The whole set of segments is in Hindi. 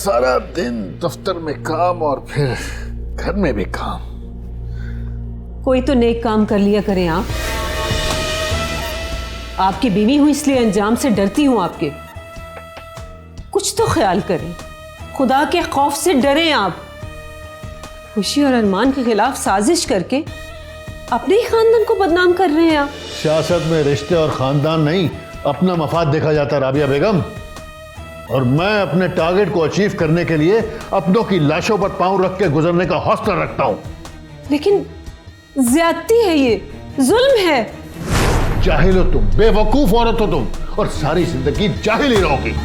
सारा दिन दफ्तर में काम और फिर घर में भी काम। कोई तो नेक काम कर लिया करें आप। आपकी बीवी हूं इसलिए अंजाम से डरती हूं आपके। कुछ तो ख्याल करें, खुदा के खौफ से डरें आप। खुशी और अरमान के खिलाफ साजिश करके अपने ही खानदान को बदनाम कर रहे हैं आप। सियासत में रिश्ते और खानदान नहीं, अपना मफाद देखा जाता है राबिया बेगम। और मैं अपने टारगेट को अचीव करने के लिए अपनों की लाशों पर पांव रख के गुजरने का हौसला रखता हूं। लेकिन ज्यादती है, ये जुल्म है। जाहिल हो तुम, बेवकूफ औरत हो तुम, और सारी जिंदगी जाहिल ही रहोगी।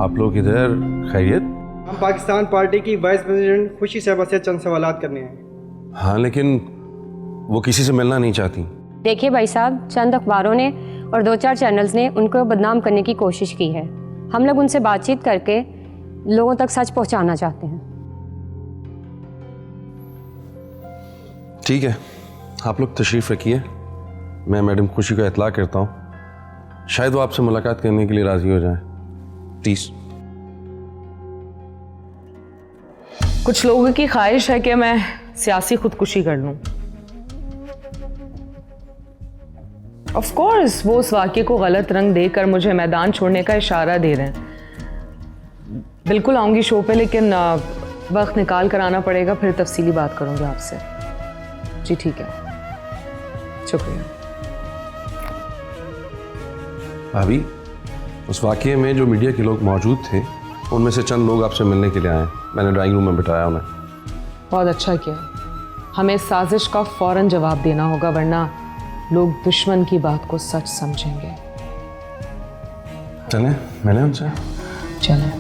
आप लोग इधर खैरियत? हम पाकिस्तान पार्टी की वाइस प्रेसिडेंट खुशी साहबा से चंद सवालात करने हैं। हाँ, लेकिन वो किसी से मिलना नहीं चाहती। देखिए भाई साहब, चंद अखबारों ने और 2-4 चैनल्स ने उनको बदनाम करने की कोशिश की है। हम लोग उनसे बातचीत करके लोगों तक सच पहुंचाना चाहते हैं। ठीक है, आप लोग तशरीफ़ रखिए। मैं मैडम खुशी को इत्तला करता हूँ, शायद वो आपसे मुलाकात करने के लिए राज़ी हो जाए। प्लीज़। कुछ लोगों की ख्वाहिश है कि मैं सियासी खुदकुशी कर लूं। ऑफ कोर्स वो उस वाक़ये को गलत रंग देकर मुझे मैदान छोड़ने का इशारा दे रहे हैं। बिल्कुल आऊंगी शो पे, लेकिन वक्त निकाल कर आना पड़ेगा, फिर तफसीली बात करूंगी आपसे। जी ठीक है, शुक्रिया। भाभी, उस वाक़ये में जो मीडिया के लोग मौजूद थे उनमें से चंद लोग आपसे मिलने के लिए आए। मैंने ड्राइंग रूम में बिठाया उन्हें। बहुत अच्छा किया। हमें इस साजिश का फौरन जवाब देना होगा, वरना लोग दुश्मन की बात को सच समझेंगे। चलें, मैंने उनसे। चलें।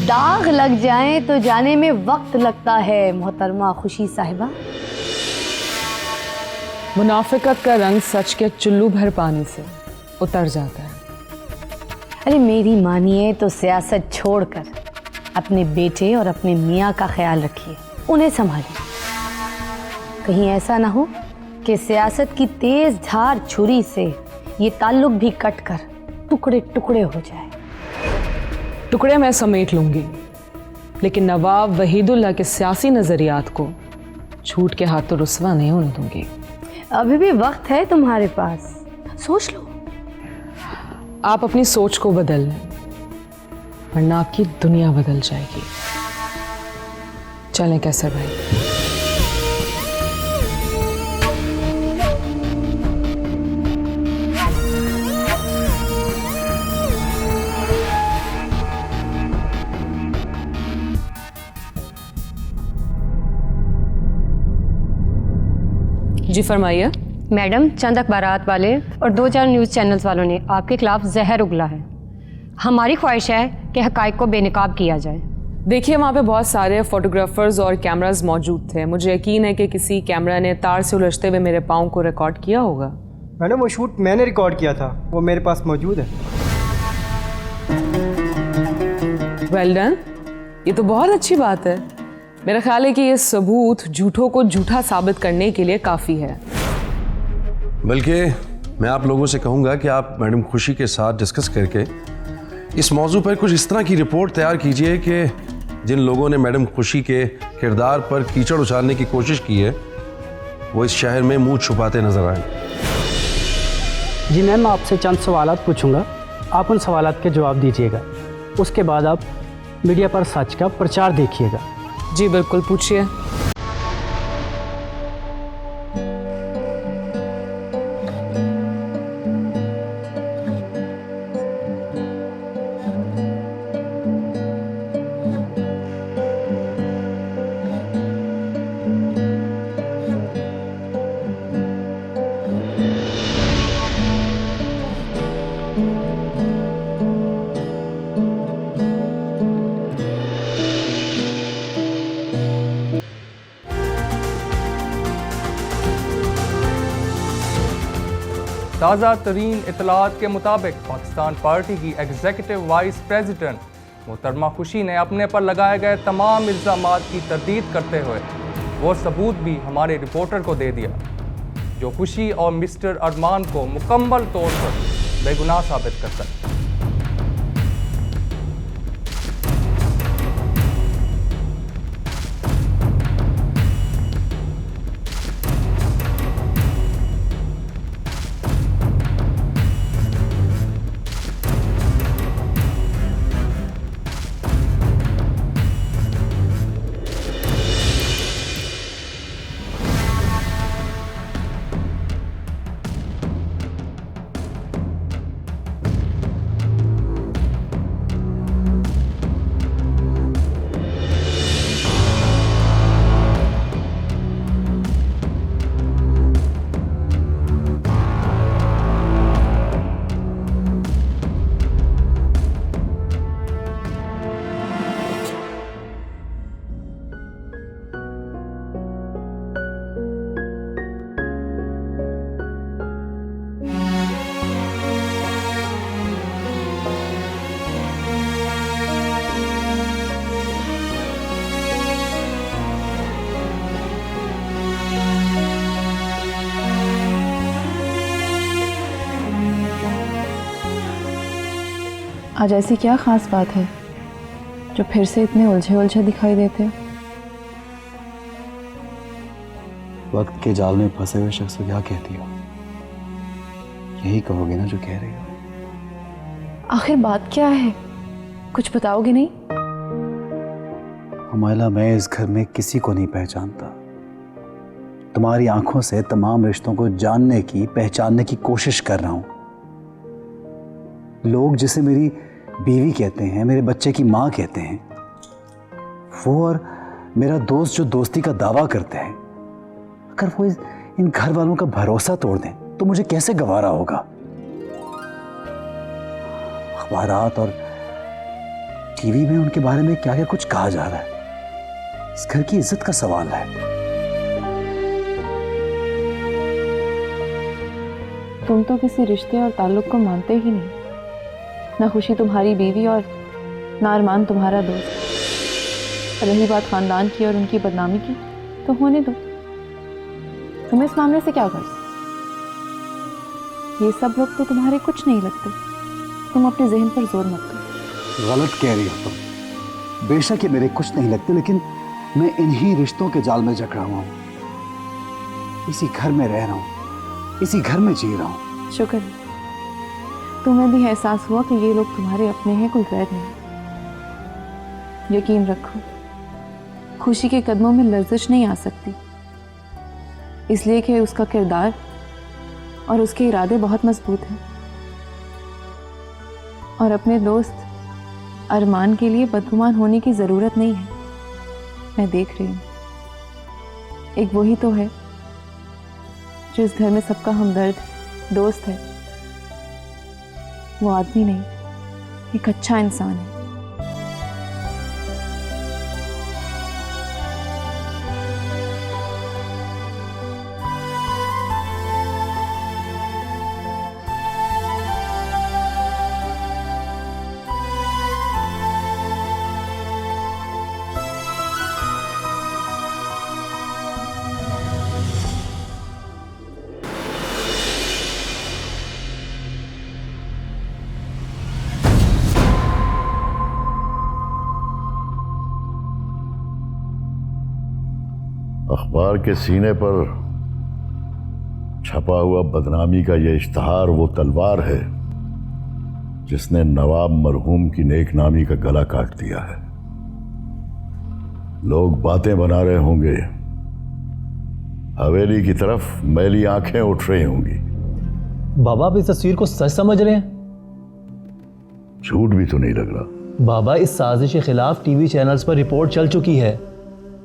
दाग लग जाए तो जाने में वक्त लगता है मोहतरमा खुशी साहिबा। मुनाफिकत का रंग सच के चुल्लू भर पानी से उतर जाता है। अरे मेरी मानिए तो सियासत छोड़कर अपने बेटे और अपने मियाँ का ख्याल रखिए, उन्हें संभालिए। कहीं ऐसा ना हो कि सियासत की तेज धार छुरी से ये ताल्लुक भी कटकर टुकड़े टुकड़े हो जाए। टुकड़े मैं समेट लूंगी, लेकिन नवाब वहीदुल्लाह के सियासी नजरियात को छूट के हाथों रुस्वा नहीं होने दूंगी। अभी भी वक्त है तुम्हारे पास, सोच लो। आप अपनी सोच को बदल लें, वरना आपकी दुनिया बदल जाएगी। चलें कैसर भाई। जी फरमाइए। मैडम, चंद अखबारात वाले और 2-4 न्यूज़ चैनल्स वालों ने आपके खिलाफ जहर उगला है। हमारी ख्वाहिश है कि हक़ाइक़ को बेनकाब किया जाए। देखिए, वहाँ पे बहुत सारे फोटोग्राफर्स और कैमरास मौजूद थे। मुझे यकीन है कि किसी कैमरा ने तार से उलझते हुए मेरे पाँव को रिकॉर्ड किया होगा। मैडम, वो शूट मैंने रिकॉर्ड किया था, वो मेरे पास मौजूद है। वेल डन, ये तो बहुत अच्छी बात है। मेरा ख्याल है कि ये सबूत झूठों को झूठा साबित करने के लिए काफ़ी है। बल्कि मैं आप लोगों से कहूँगा कि आप मैडम खुशी के साथ डिस्कस करके इस मौजू पर कुछ इस तरह की रिपोर्ट तैयार कीजिए कि जिन लोगों ने मैडम खुशी के किरदार पर कीचड़ उछालने की कोशिश की है वो इस शहर में मुंह छुपाते नजर आए। जी मैम, मैं आपसे चंद सवालात पूछूंगा, आप उन सवालात के जवाब दीजिएगा। उसके बाद आप मीडिया पर सच का प्रचार देखिएगा। जी बिल्कुल, पूछिए। ताज़ा तरीन इतलात के मुताबिक पाकिस्तान पार्टी की एग्जीक्यूटिव वाइस प्रेसिडेंट मोहतरमा खुशी ने अपने पर लगाए गए तमाम इल्ज़ामात की तरदीद करते हुए वो सबूत भी हमारे रिपोर्टर को दे दिया जो खुशी और मिस्टर अरमान को मुकम्मल तौर पर बेगुनाह साबित करता है। आज ऐसी क्या ख़ास बात है जो फिर से इतने उलझे उलझे दिखाई देते हैं? वक्त के जाल में फंसे हुए शख्स को क्या कहती हो? यही कहोगे ना जो कह रही हो। आखिर बात क्या है, कुछ बताओगे नहीं? हुमायला, मैं इस घर में किसी को नहीं पहचानता। तुम्हारी आंखों से तमाम रिश्तों को जानने की, पहचानने की कोशिश कर रहा हूं। लोग जिसे मेरी बीवी कहते हैं, मेरे बच्चे की माँ कहते हैं, वो और मेरा दोस्त जो दोस्ती का दावा करते हैं, अगर वो इन घर वालों का भरोसा तोड़ दें तो मुझे कैसे गवारा होगा? अखबारात और टीवी में उनके बारे में क्या क्या कुछ कहा जा रहा है। इस घर की इज्जत का सवाल है। तुम तो किसी रिश्ते और ताल्लुक को मानते ही नहीं। ना खुशी तुम्हारी बीवी और ना अरमान तुम्हारा दोस्त। रही बात खानदान की और उनकी बदनामी की, तो होने दो। तुम्हें इस मामले से क्या गर्ज? ये सब लोग तो तुम्हारे कुछ नहीं लगते। तुम अपने जहन पर जोर मत दो। गलत कह रही हो तुम। बेशक ये मेरे कुछ नहीं लगते, लेकिन मैं इन्हीं रिश्तों के जाल में जकड़ा हुआ हूँ। इसी घर में रह रहा हूँ, इसी घर में जी रहा हूँ। शुक्र है तुम्हें भी एहसास हुआ कि ये लोग तुम्हारे अपने हैं, कोई गैर नहीं। यकीन रखो, खुशी के कदमों में लर्जिश नहीं आ सकती, इसलिए कि उसका किरदार और उसके इरादे बहुत मजबूत हैं। और अपने दोस्त अरमान के लिए बदगुमान होने की ज़रूरत नहीं है। मैं देख रही हूँ, एक वही तो है जो इस घर में सबका हमदर्द, दोस्त है। वो आदमी नहीं, एक अच्छा इंसान है। अखबार के सीने पर छपा हुआ बदनामी का ये इश्तहार वो तलवार है जिसने नवाब मरहूम की नेक नामी का गला काट दिया है। लोग बातें बना रहे होंगे, हवेली की तरफ मैली आंखें उठ रही होंगी। बाबा, आप इस तस्वीर को सच समझ रहे हैं? झूठ भी तो नहीं लग रहा। बाबा, इस साजिश के खिलाफ टीवी चैनल्स पर रिपोर्ट चल चुकी है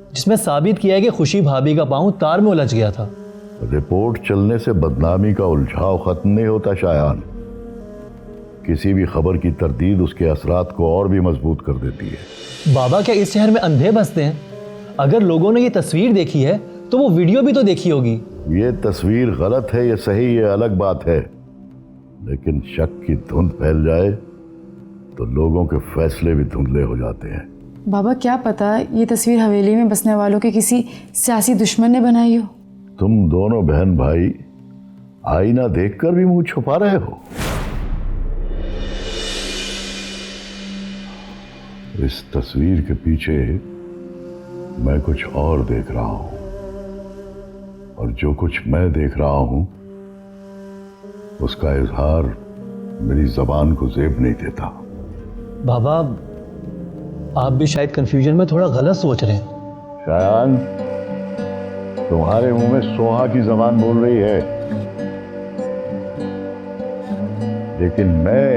जिसमें साबित किया है कि खुशी भाभी का पांव तार में उलझ गया था। रिपोर्ट चलने से बदनामी का उलझाव खत्म नहीं होता शायान। किसी भी खबर की तरदीद उसके असरात को और भी मजबूत कर देती है। बाबा, क्या इस शहर में अंधे बसते हैं? अगर लोगों ने ये तस्वीर देखी है तो वो वीडियो भी तो देखी होगी। ये तस्वीर गलत है या सही, ये अलग बात है, लेकिन शक की धुंध फैल जाए तो लोगों के फैसले भी धुंधले हो जाते हैं। बाबा क्या पता ये तस्वीर हवेली में बसने वालों के किसी सियासी दुश्मन ने बनाई हो। तुम दोनों बहन भाई आईना देखकर भी मुंह छुपा रहे हो। इस तस्वीर के पीछे मैं कुछ और देख रहा हूं, और जो कुछ मैं देख रहा हूं उसका इजहार मेरी जबान को जेब नहीं देता। बाबा, आप भी शायद कंफ्यूजन में थोड़ा गलत सोच रहे हैं। शायान, तुम्हारे मुंह में सोहा की जबान बोल रही है, लेकिन मैं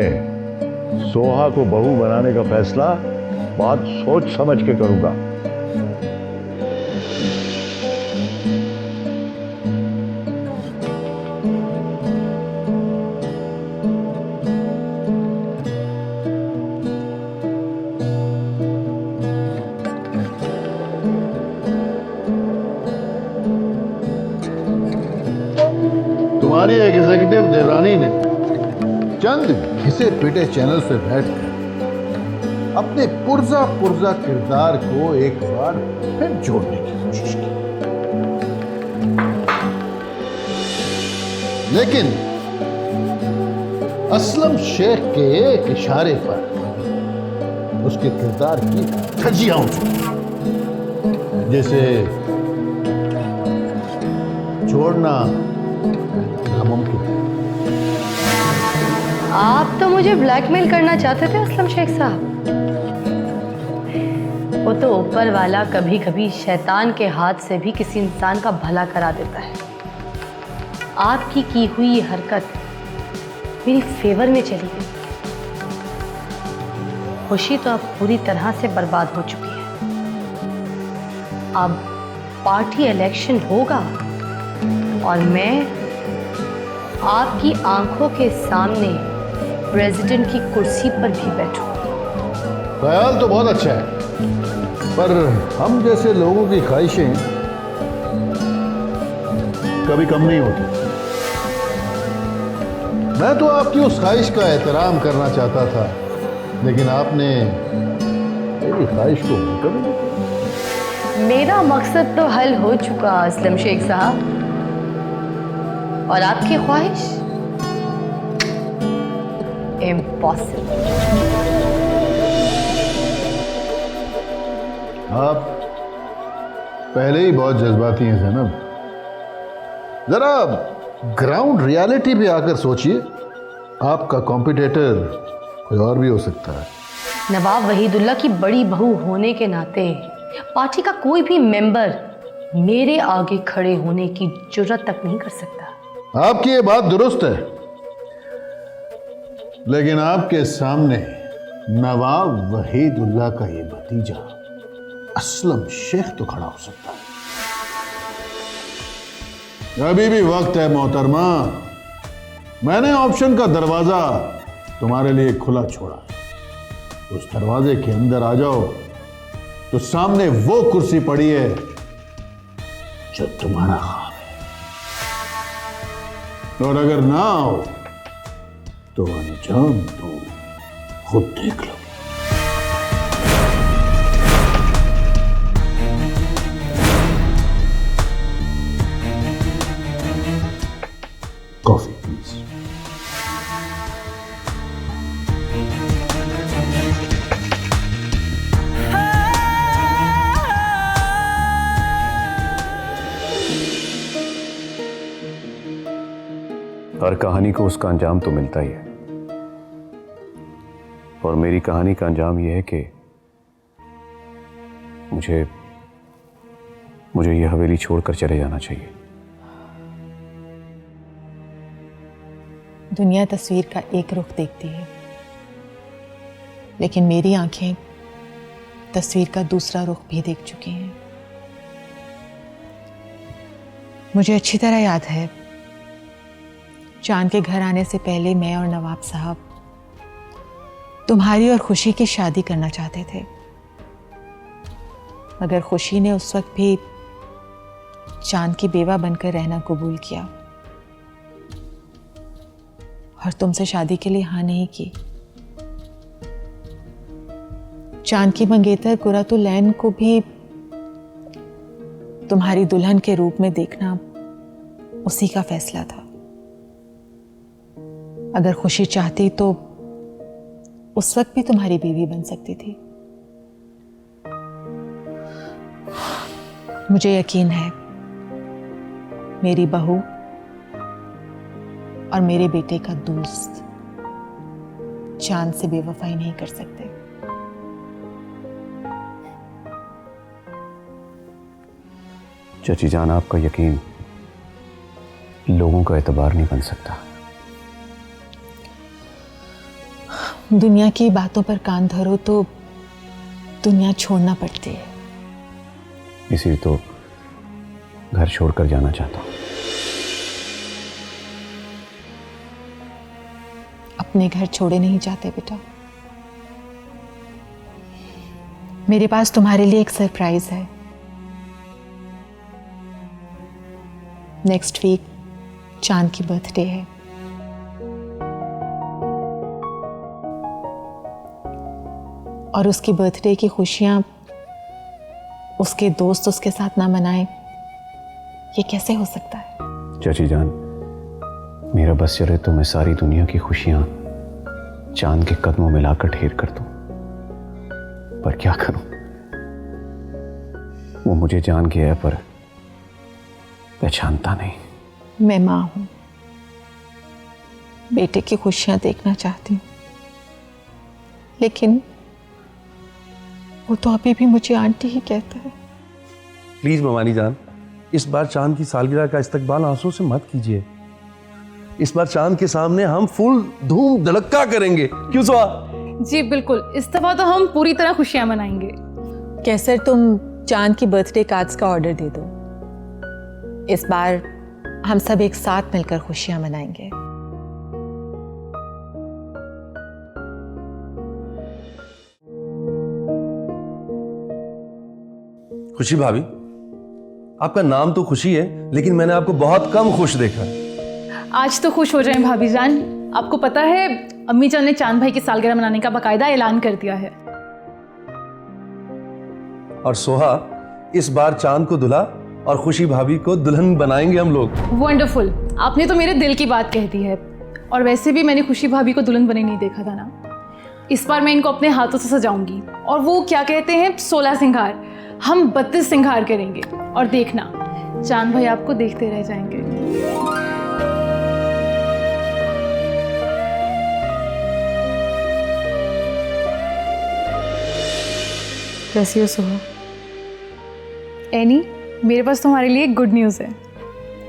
सोहा को बहू बनाने का फैसला बहुत सोच समझ के करूंगा। तुम्हारी एग्जीक्यूटिव देवरानी ने चंद घिसे पिटे चैनल से बैठकर अपने पुर्जा पुर्जा किरदार को एक बार फिर जोड़ने की कोशिश की, लेकिन असलम शेख के एक इशारे पर उसके किरदार की धज्जियां उठ गईं। जैसे छोड़ना नामुमकिन है। आप तो मुझे ब्लैकमेल करना चाहते थे असलम शेख साहब। वो तो ऊपर वाला कभी कभी शैतान के हाथ से भी किसी इंसान का भला करा देता है। आपकी की हुई ये हरकत मेरी फेवर में चली गई। खुशी तो अब पूरी तरह से बर्बाद हो चुकी है। अब पार्टी इलेक्शन होगा और मैं आपकी आंखों के सामने प्रेसिडेंट की कुर्सी पर भी बैठूंगी। ख्याल तो बहुत अच्छा है, पर हम जैसे लोगों की ख्वाहिशें कभी कम नहीं होती। मैं तो आपकी उस ख्वाहिश का एहतराम करना चाहता था, लेकिन आपने मेरी ख्वाहिश को कभी नहीं किया। मेरा मकसद तो हल हो चुका असलम शेख साहब, और आपकी ख्वाहिश इम्पॉसिबल। आप पहले ही बहुत जज्बाती हैं ज़ैनब। जरा ग्राउंड रियलिटी पे आकर सोचिए, आपका कॉम्पिटिटर कोई और भी हो सकता है। नवाब वहीदुल्ला की बड़ी बहू होने के नाते पार्टी का कोई भी मेंबर मेरे आगे खड़े होने की जुर्रत तक नहीं कर सकता। आपकी ये बात दुरुस्त है, लेकिन आपके सामने नवाब वहीदुल्ला का ये भतीजा असलम शेख तो खड़ा हो सकता है। अभी भी वक्त है मोहतरमा। मैंने ऑप्शन का दरवाजा तुम्हारे लिए खुला छोड़ा। उस दरवाजे के अंदर आ जाओ तो सामने वो कुर्सी पड़ी है जो तुम्हारा ख्वाब है, और अगर ना आओ तो अंजाम तो खुद देख लो। Coffee please. हर कहानी को उसका अंजाम तो मिलता ही है, और मेरी कहानी का अंजाम यह है कि मुझे यह हवेली छोड़कर चले जाना चाहिए। दुनिया तस्वीर का एक रुख देखती है, लेकिन मेरी आंखें तस्वीर का दूसरा रुख भी देख चुकी हैं। मुझे अच्छी तरह याद है, चांद के घर आने से पहले मैं और नवाब साहब तुम्हारी और खुशी की शादी करना चाहते थे, मगर खुशी ने उस वक्त भी चांद की बेवा बनकर रहना कबूल किया। और तुमसे शादी के लिए हाँ नहीं की। चांद की मंगेतर कुरातुलैन को भी तुम्हारी दुल्हन के रूप में देखना उसी का फैसला था। अगर खुशी चाहती तो उस वक्त भी तुम्हारी बीवी बन सकती थी। मुझे यकीन है मेरी बहू और मेरे बेटे का दोस्त चांद से बेवफाई नहीं कर सकते। चाची जान, आपका यकीन लोगों का एतबार नहीं बन सकता। दुनिया की बातों पर कान धरो तो दुनिया छोड़ना पड़ती है। इसीलिए तो घर छोड़कर जाना चाहता हूं। अपने घर छोड़े नहीं जाते बेटा। मेरे पास तुम्हारे लिए एक सरप्राइज है। नेक्स्ट वीक चांद की बर्थडे है। और उसकी बर्थडे की खुशियां उसके दोस्त उसके साथ ना मनाएं, ये कैसे हो सकता है? चाची जान, मेरा बस चले तो मैं सारी दुनिया की खुशियां चांद के कदमों में लाकर ढेर कर दूं, पर क्या करूं? वो मुझे जान गया है पर पहचानता नहीं। मैं मां हूं, बेटे की खुशियां देखना चाहती हूं, लेकिन वो तो अभी भी मुझे आंटी ही कहता है। प्लीज ममानी जान, इस बार चांद की सालगिरह का इस्तकबाल आंसू से मत कीजिए। इस बार चांद के सामने हम फुल धूम धड़क्का करेंगे। क्यों सुहा? जी बिल्कुल, इस दफा तो हम पूरी तरह खुशियां मनाएंगे। कैसर, तुम चांद की बर्थडे कार्ड्स का ऑर्डर दे दो। इस बार हम सब एक साथ मिलकर खुशियां मनाएंगे। खुशी भाभी, आपका नाम तो खुशी है, लेकिन मैंने आपको बहुत कम खुश देखा है। आज तो खुश हो जाएं भाभी जान। आपको पता है अम्मी जान ने चांद भाई की सालगिरह मनाने का बाकायदा ऐलान कर दिया है। और सोहा, इस बार चांद को दूल्हा और खुशी भाभी को दुल्हन बनाएंगे हम लोग। वंडरफुल, आपने तो मेरे दिल की बात कह दी है। और वैसे भी मैंने खुशी भाभी को दुल्हन बने नहीं देखा था ना। इस बार मैं इनको अपने हाथों से सजाऊंगी। और वो क्या कहते हैं, 16 सिंगार, हम 32 सिंगार करेंगे। और देखना, चांद भाई आपको देखते रह जाएंगे। कैसी हो सुहा? एनी, मेरे पास तुम्हारे लिए एक गुड न्यूज़ है।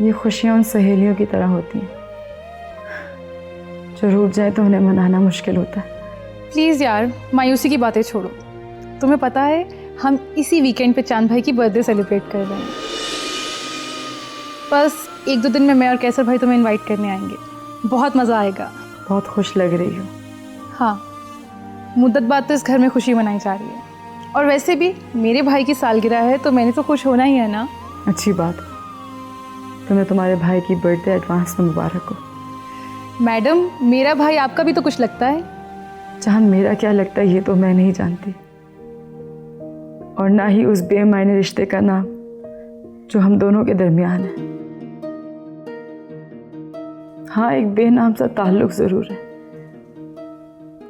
ये खुशियाँ उन सहेलियों की तरह होती हैं जो रूठ जाए तो उन्हें मनाना मुश्किल होता है। प्लीज़ यार, मायूसी की बातें छोड़ो। तुम्हें पता है हम इसी वीकेंड पे चांद भाई की बर्थडे सेलिब्रेट कर रहे हैं। बस 1-2 दिन में मैं और कैसर भाई तुम्हें इनवाइट करने आएंगे। बहुत मज़ा आएगा। बहुत खुश लग रही हो। हाँ, मुद्दत बाद तो इस घर में खुशी मनाई जा रही है। और वैसे भी मेरे भाई की सालगिरह है तो मैंने तो खुश होना ही है ना। अच्छी बात, तुम्हें तुम्हारे भाई की बर्थडे एडवांस में मुबारक हो। मैडम, मेरा भाई आपका भी तो कुछ लगता है। चांद मेरा क्या लगता है ये तो मैं नहीं जानती, और ना ही उस बेमायने रिश्ते का नाम जो हम दोनों के दरमियान है। हाँ, एक बेनाम सा ताल्लुक जरूर है,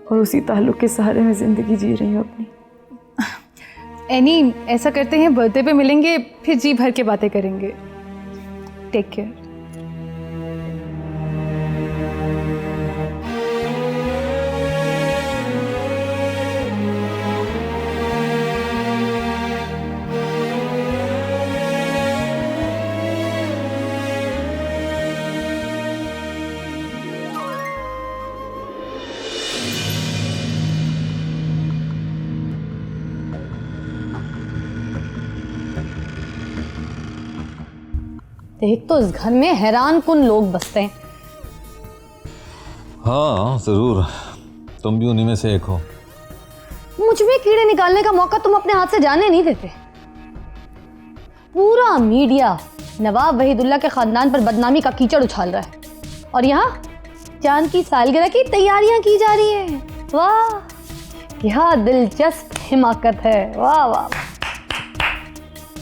और उसी ताल्लुक के सहारे में जिंदगी जी रही हूँ अपनी। एनी, ऐसा करते हैं बर्थडे पे मिलेंगे, फिर जी भर के बातें करेंगे। Take care. एक तो इस घर में हैरान कुन लोग बसते हैं। हाँ जरूर, तुम भी उन्हीं में से एक हो। मुझ में कीड़े निकालने का मौका तुम अपने हाथ से जाने नहीं देते। पूरा मीडिया नवाब वहीदुल्ला के खानदान पर बदनामी का कीचड़ उछाल रहा है, और यहाँ चांद की सालगिरह की तैयारियां की जा रही हैं। वाह, क्या दिलचस्प हिमाकत है। वाह वाह।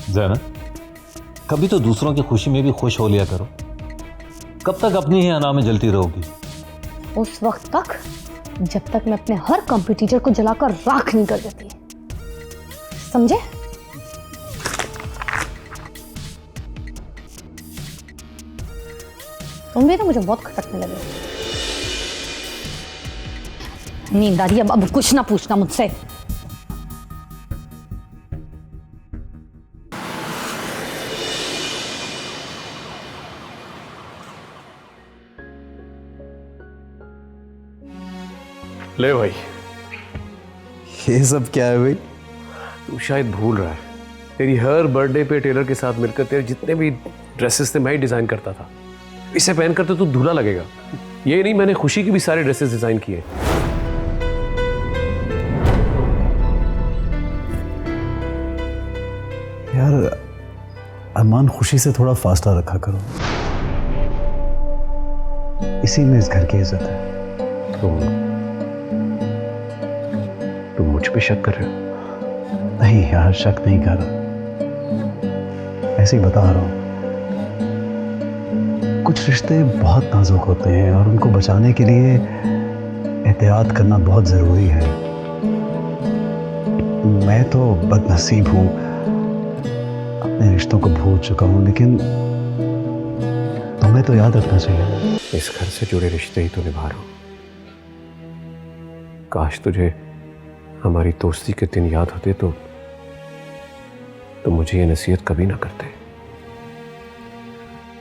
ज़ैनब, कभी तो दूसरों की खुशी में भी खुश हो लिया करो। कब तक अपनी ही अना में जलती रहोगी? उस वक्त तक जब तक मैं अपने हर कॉम्पिटिटर को जलाकर राख नहीं कर देती, समझे? तुम भी ना मुझे बहुत खटकने लगे। नींद आ रही है, अब कुछ ना पूछना मुझसे। ले भाई, ये सब क्या है भाई? तू शायद भूल रहा है, तेरी हर बर्थडे पे टेलर के साथ मिलकर तेरे जितने भी ड्रेसेस थे मैं ही डिज़ाइन करता था। इसे पहनकर तो तू दूल्हा लगेगा। ये नहीं, मैंने खुशी की भी सारे ड्रेसेस डिज़ाइन किए। यार अरमान, खुशी से थोड़ा फासला रखा करो, इसी में इस घर की इज्जत है। तुम मुझ पे शक कर रहे हो? नहीं यार, शक नहीं कर रहा, ऐसे ही बता रहा हूं। कुछ रिश्ते बहुत नाजुक होते हैं और उनको बचाने के लिए एहतियात करना बहुत जरूरी है। मैं तो बदनसीब हूं, अपने रिश्तों को भूल चुका हूं, लेकिन तुम्हें तो याद रखना चाहिए। इस घर से जुड़े रिश्ते ही तो निभा रहा हूं। काश तुझे हमारी दोस्ती के दिन याद होते तो मुझे ये नसीहत कभी ना करते।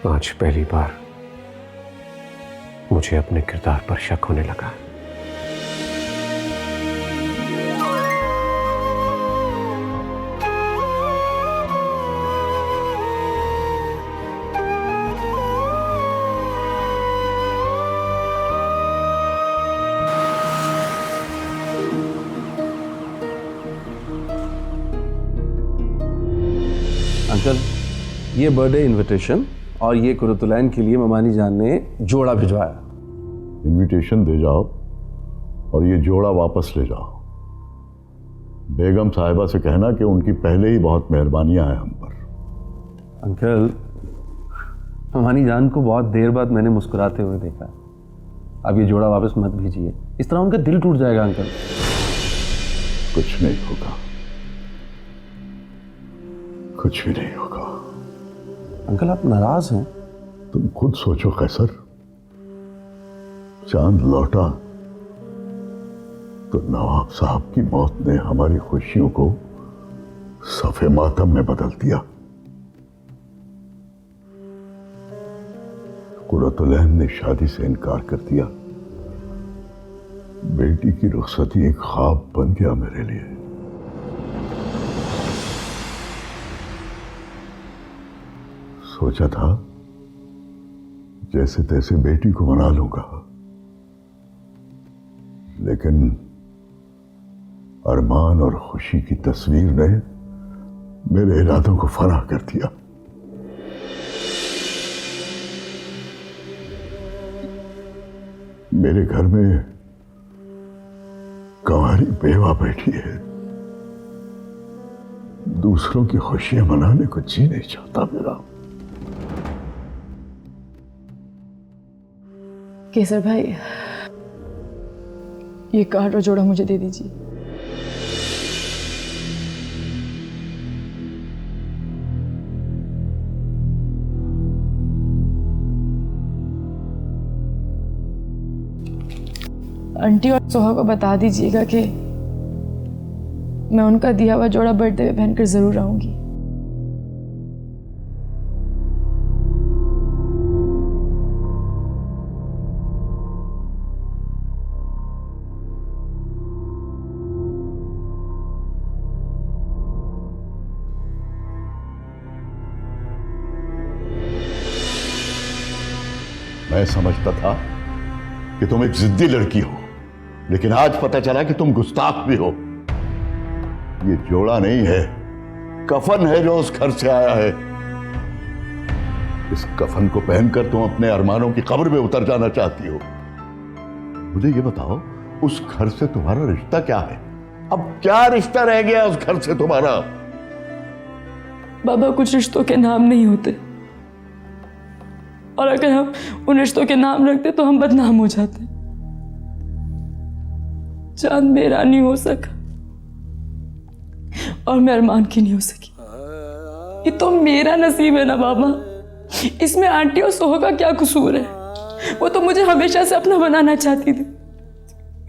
आज पहली बार मुझे अपने किरदार पर शक होने लगा। अंकल, ये बर्थडे इनविटेशन और ये कुरतुलैन के लिए ममानी जान ने जोड़ा भिजवाया। इनविटेशन दे जाओ और ये जोड़ा वापस ले जाओ। बेगम साहिबा से कहना कि उनकी पहले ही बहुत मेहरबानियां हैं हम पर। अंकल, ममानी जान को बहुत देर बाद मैंने मुस्कुराते हुए देखा। अब ये जोड़ा वापस मत भेजिए, इस तरह उनका दिल टूट जाएगा। अंकल, कुछ नहीं होगा, कुछ भी नहीं होगा। अंकल, आप नाराज हैं? तुम खुद सोचो कैसर, चांद लौटा तो नवाब साहब की मौत ने हमारी खुशियों को सफे मातम में बदल दिया। कुरतुलैन ने शादी से इनकार कर दिया। बेटी की रुखसती एक ख्वाब बन गया मेरे लिए। सोचा था जैसे तैसे बेटी को मना लूंगा, लेकिन अरमान और खुशी की तस्वीर ने मेरे इरादों को फना कर दिया। मेरे घर में कंवारी बेवा बैठी है, दूसरों की खुशियां मनाने को जी नहीं चाहता मेरा। केसर भाई, ये कार्ड और जोड़ा मुझे दे दीजिए। आंटी और सोहा को बता दीजिएगा कि मैं उनका दिया हुआ जोड़ा बर्थडे में पहनकर जरूर आऊंगी। मैं समझता था कि तुम एक जिद्दी लड़की हो, लेकिन आज पता चला कि तुम गुस्ताख भी हो। ये जोड़ा नहीं है, कफन है जो उस घर से आया है। इस कफन को पहनकर तुम अपने अरमानों की कब्र में उतर जाना चाहती हो, मुझे ये बताओ, उस घर से तुम्हारा रिश्ता क्या है? अब क्या रिश्ता रह गया उस घर से तुम्हारा? बाबा, कुछ रिश्तों के नाम नहीं होते, और अगर हम उन रिश्तों के नाम रखते तो हम बदनाम हो जाते। चांद मेरा नहीं हो सका और मैं अरमान की नहीं हो सकी। ये तो मेरा नसीब है ना बाबा, इसमें आंटी और सोहा का क्या कसूर है? वो तो मुझे हमेशा से अपना बनाना चाहती थी।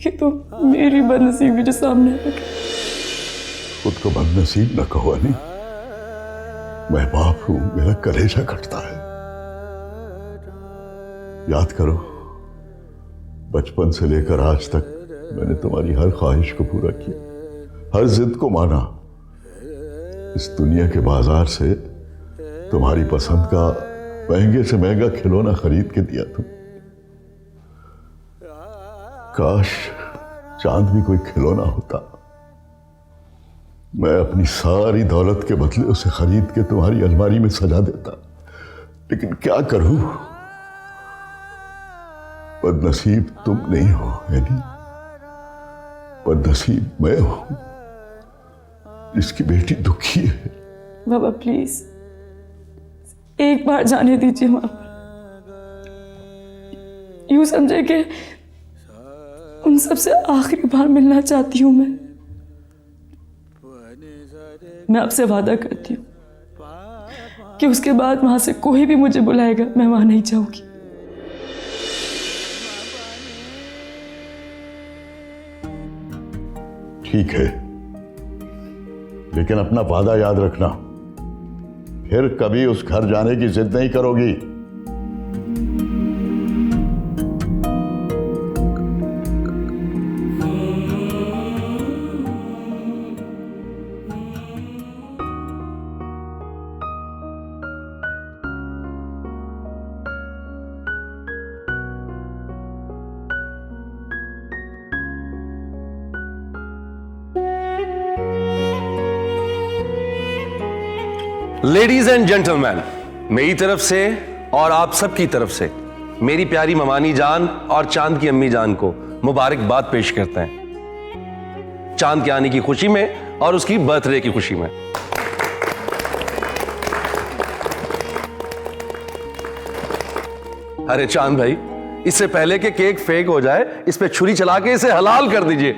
ये तो मेरी बदनसीबी जो सामने है। खुद को बदनसीब न कहो अनी। मैं बाप हूं, मेरा कलेजा कटता है। याद करो, बचपन से लेकर आज तक मैंने तुम्हारी हर ख्वाहिश को पूरा किया, हर जिद को माना। इस दुनिया के बाजार से तुम्हारी पसंद का महंगे से महंगा खिलौना खरीद के दिया तुम। काश चांद भी कोई खिलौना होता। मैं अपनी सारी दौलत के बदले उसे खरीद के तुम्हारी अलमारी में सजा देता, लेकिन क्या करूं, बदनसीब तुम नहीं हो यानी, बदनसीब मैं हूं जिसकी बेटी दुखी है। बाबा प्लीज एक बार जाने दीजिए वहां पर। यूं समझे कि उन सबसे आखिरी बार मिलना चाहती हूं मैं आपसे वादा करती हूँ कि उसके बाद वहां से कोई भी मुझे बुलाएगा मैं वहां नहीं जाऊंगी। ठीक है, लेकिन अपना वादा याद रखना, फिर कभी उस घर जाने की जिद नहीं करोगी। लेडीज एंड जेंटलमैन, मेरी तरफ से और आप सबकी तरफ से मेरी प्यारी ममानी जान और चांद की अम्मी जान को मुबारकबाद पेश करते हैं, चांद के आने की खुशी में और उसकी बर्थडे की खुशी में। अरे चांद भाई, इससे पहले कि केक फेक हो जाए, इस पे छुरी चला के इसे हलाल कर दीजिए।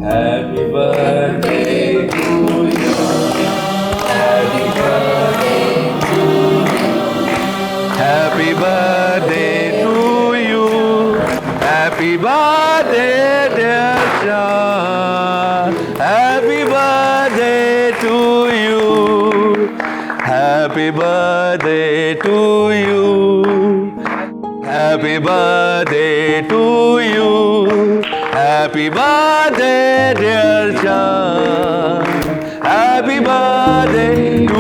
Happy birthday to you. Happy birthday to you. Happy birthday to you. Happy birthday, dear John. Happy birthday to you. Happy birthday to you. Happy birthday to you. Happy birthday, dear John. Happy birthday to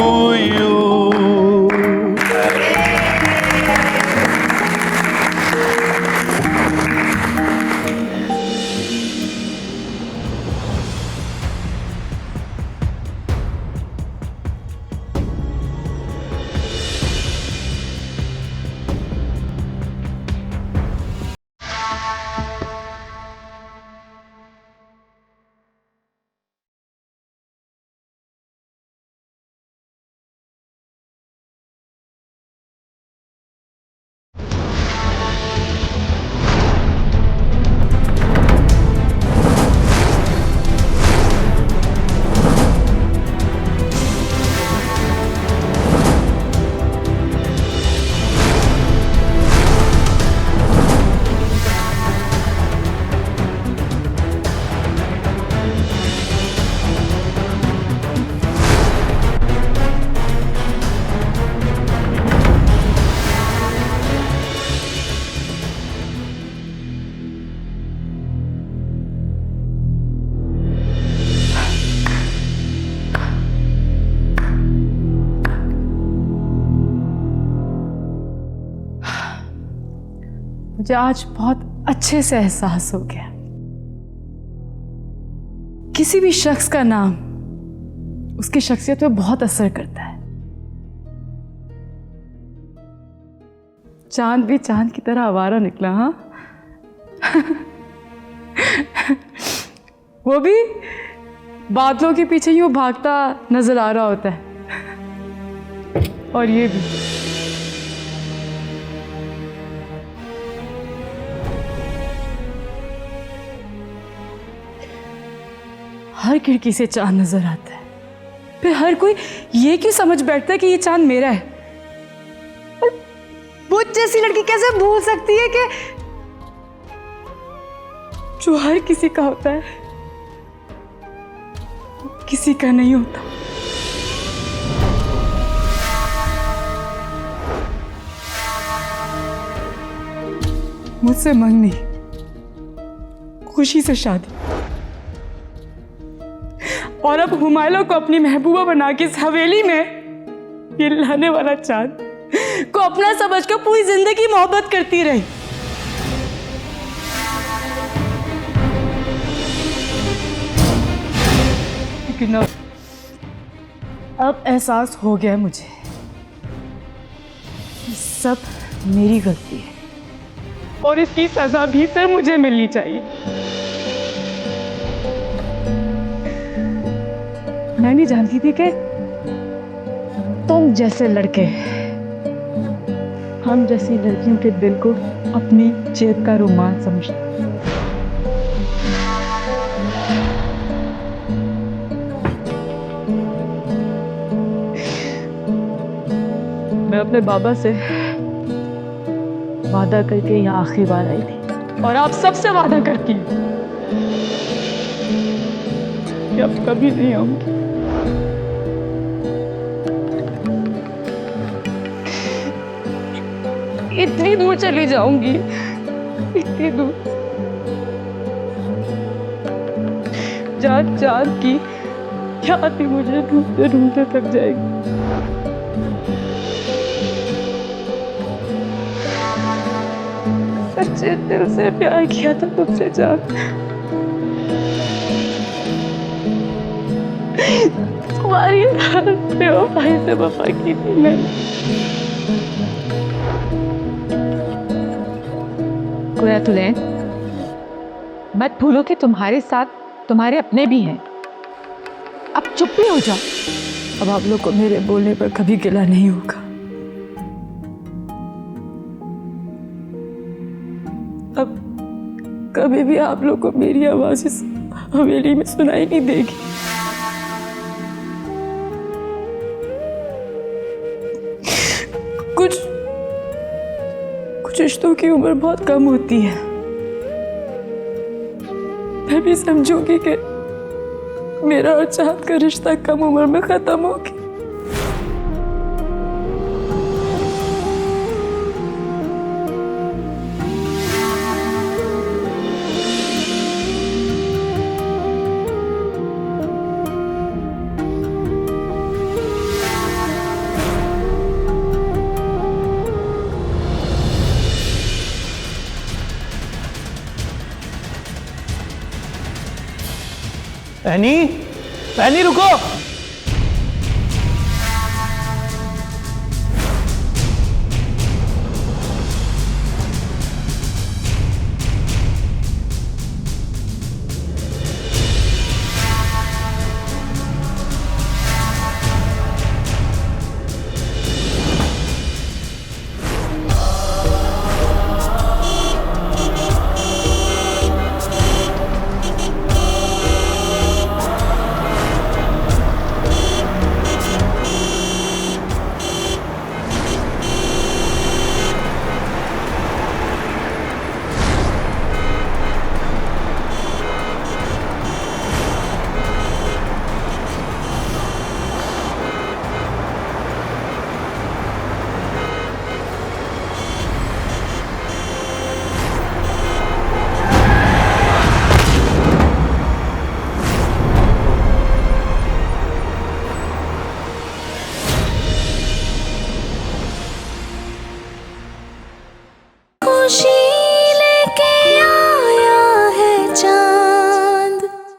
मुझे आज बहुत अच्छे से एहसास हो गया, किसी भी शख्स का नाम उसकी शख्सियत पे बहुत असर करता है। चांद भी चांद की तरह आवारा निकला, हाँ। वो भी बादलों के पीछे यूं भागता नजर आ रहा होता है। और ये भी हर खिड़की से चांद नजर आता है, फिर हर कोई ये क्यों समझ बैठता है कि ये चांद मेरा है। और मुझ जैसी लड़की कैसे भूल सकती है कि जो हर किसी का होता है किसी का नहीं होता। मुझसे मंगनी, खुशी से शादी, और अब हुमायूं को अपनी महबूबा बना के इस हवेली में ये लाने वाला चांद को अपना समझकर पूरी जिंदगी मोहब्बत करती रही। लेकिन अब एहसास हो गया मुझे, ये सब मेरी गलती है और इसकी सजा भी सिर्फ मुझे मिलनी चाहिए। मैं नहीं जानती थी कि तुम जैसे लड़के हम जैसी लड़कियों के दिल को अपनी जेब का रुमाल समझते। मैं अपने बाबा से वादा करके यहाँ आखिरी बार आई थी और आप सबसे वादा करती हूँ कि अब कभी नहीं आऊंगी। इतनी दूर चली जाऊंगी, इतनी दूर, जान जान की याद ही मुझे ढूंढते ढूंढते थक जाएगी। सच्चे दिल से प्यार किया था तुमसे जान, तुम्हारी बेवफाई से वफा की थी मैंने। कुरैतुलैन, मत भूलो कि तुम्हारे साथ तुम्हारे अपने भी हैं। अब चुप भी हो जाओ। अब आप लोग को मेरे बोलने पर कभी गिला नहीं होगा। अब कभी भी आप लोग को मेरी आवाज इस हवेली में सुनाई नहीं देगी। कुछ रिश्तों की उम्र बहुत कम होती है। मैं भी समझूंगी कि मेरा और चाहत का रिश्ता कम उम्र में खत्म हो गया। एनी, एनी रुको।